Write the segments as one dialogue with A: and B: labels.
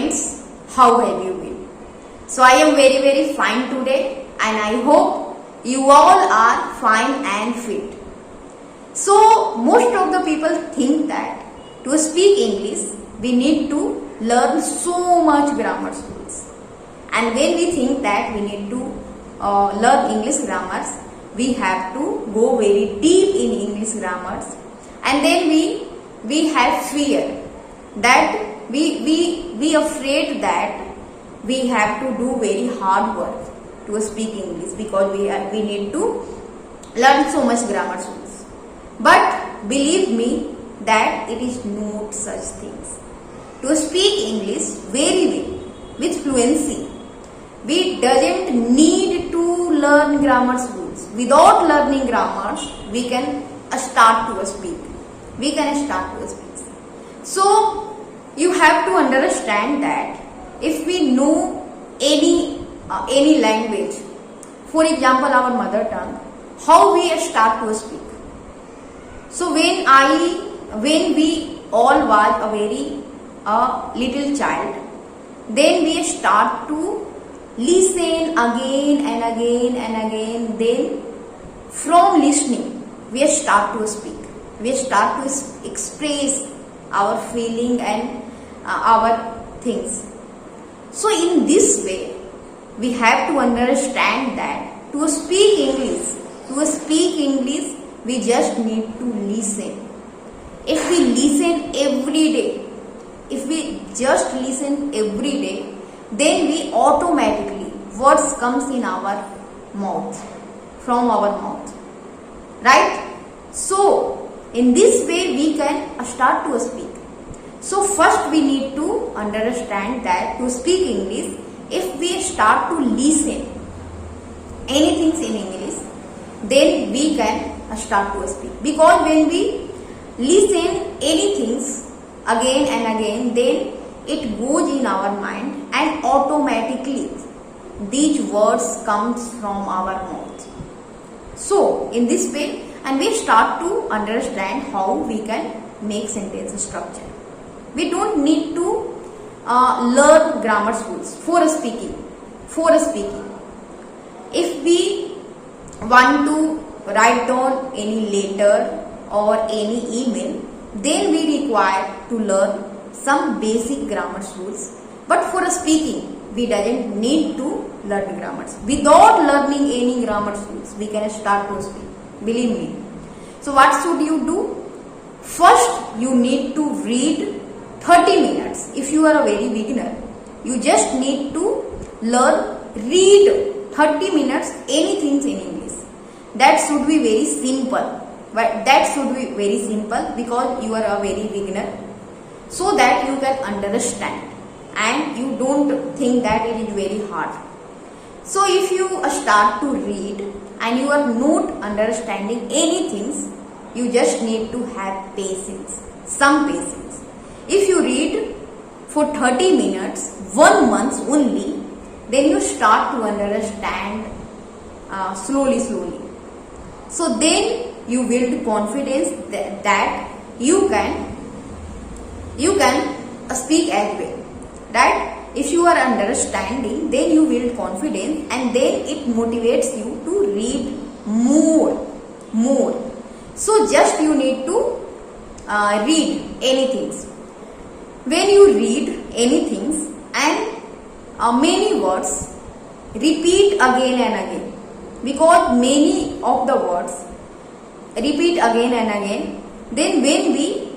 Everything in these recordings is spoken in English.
A: friends, how have you been? So I am very fine today and I hope you all are fine and fit. So most of the people think that to speak English we need to learn so much grammar rules. And when we think that we need to learn English grammars, we have to go very deep in English grammars, and then we have fear that we afraid that we have to do very hard work to speak English because we need to learn so much grammar rules. But believe me that it is not such things. To speak English very well with fluency, we doesn't need to learn grammar rules. Without learning grammars, we can start to speak. We can start to speak. So you have to understand that if we know any language, for example our mother tongue, how we start to speak. So when we all was a very little child, then we start to listen again and again and again. Then from listening we start to speak. We start to express our feeling and our things. So in this way we have to understand that to speak English we just need to listen. If we listen every day, if we just listen every day, then we automatically words comes in our mouth, from our mouth, right? So in this way we can start to speak. So first we need to understand that to speak English, if we start to listen anything in English, then we can start to speak. Because when we listen anything again and again, then it goes in our mind and automatically these words comes from our mouth. So in this way, and we start to understand how we can make sentence structure. We don't need to learn grammar rules for speaking. If we want to write down any letter or any email, then we require to learn some basic grammar rules. But for speaking, we doesn't need to learn grammars. Without learning any grammar rules, we can start to speak. Believe me. So what should you do? First, you need to read 30 minutes. If you are a very beginner, you just need to read 30 minutes anything in English. That should be very simple. But that should be very simple because you are a very beginner, so that you can understand and you don't think that it is very hard. So if you start to read and you are not understanding anything, you just need to have patience, some patience. If you read for 30 minutes, 1 month only, then you start to understand slowly. So then you build confidence that you can speak as well, right? If you are understanding, then you build confidence and then it motivates you to read more. So just you need to read anything. When you read anything and many words, repeat again and again, because many of the words repeat again and again. Then when we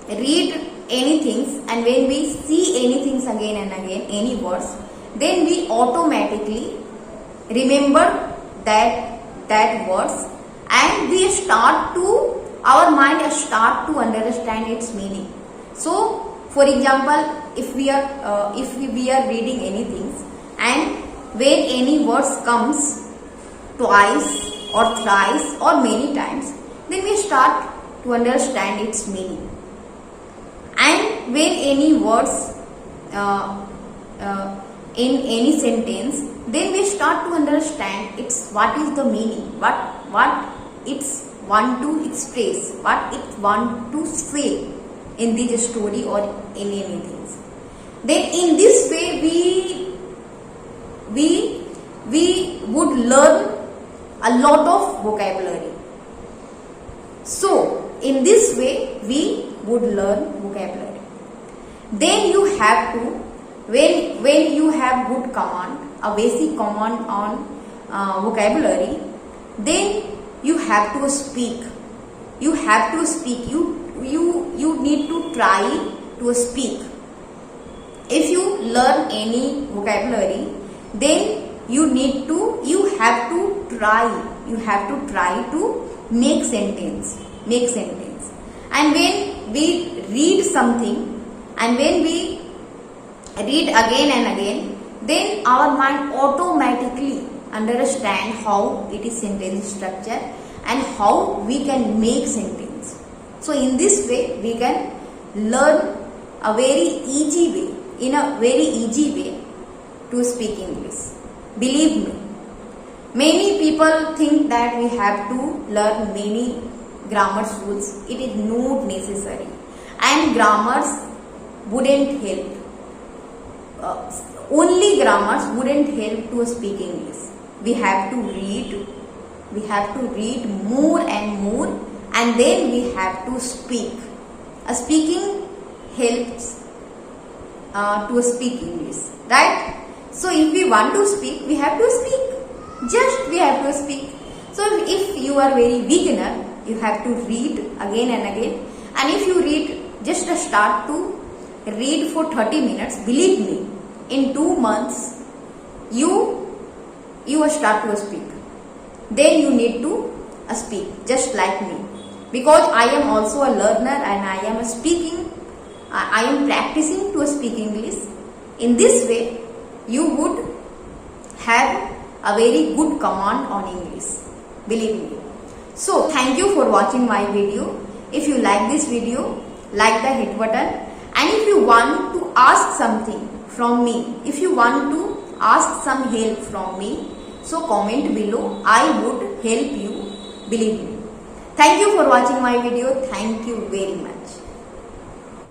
A: read anything and when we see anything again and again, any words, then we automatically remember that words, and our mind start to understand its meaning. So for example, if we are reading anything and when any words comes twice or thrice or many times, then we start to understand its meaning. And when any words in any sentence, then we start to understand what is the meaning, what it's want to express, what it want to say in this story or in anything. then in this way we would learn a lot of vocabulary. So in this way we would learn vocabulary. Then you have to, when you have good command, a basic command on vocabulary, then you have to speak. You have to speak. You need to try to speak. If you learn any vocabulary, then you have to try to make sentence. And when we read something, and when we read again and again, then our mind automatically understand how it is sentence structure and how we can make sentence. So in this way we can learn a very easy way, in a very easy way to speak English. Believe me, many people think that we have to learn many grammar rules. It is not necessary, and grammars wouldn't help. Only grammars wouldn't help to speak English. We have to read more and more, and then we have to speak. Speaking helps to speak English, right? So if we want to speak, we have to speak. We have to speak. So if you are very beginner, you have to read again and again. And if you read, just start to read for 30 minutes. Believe me, in 2 months, you start to speak. Then you need to speak, just like me. Because I am also a learner and I am practicing to speak English. In this way, you would have a very good command on English. Believe me. So, thank you for watching my video. If you like this video, like the hit button. And if you want to ask something from me, if you want to ask some help from me, so comment below. I would help you. Believe me. Thank you for watching my video. Thank you very much.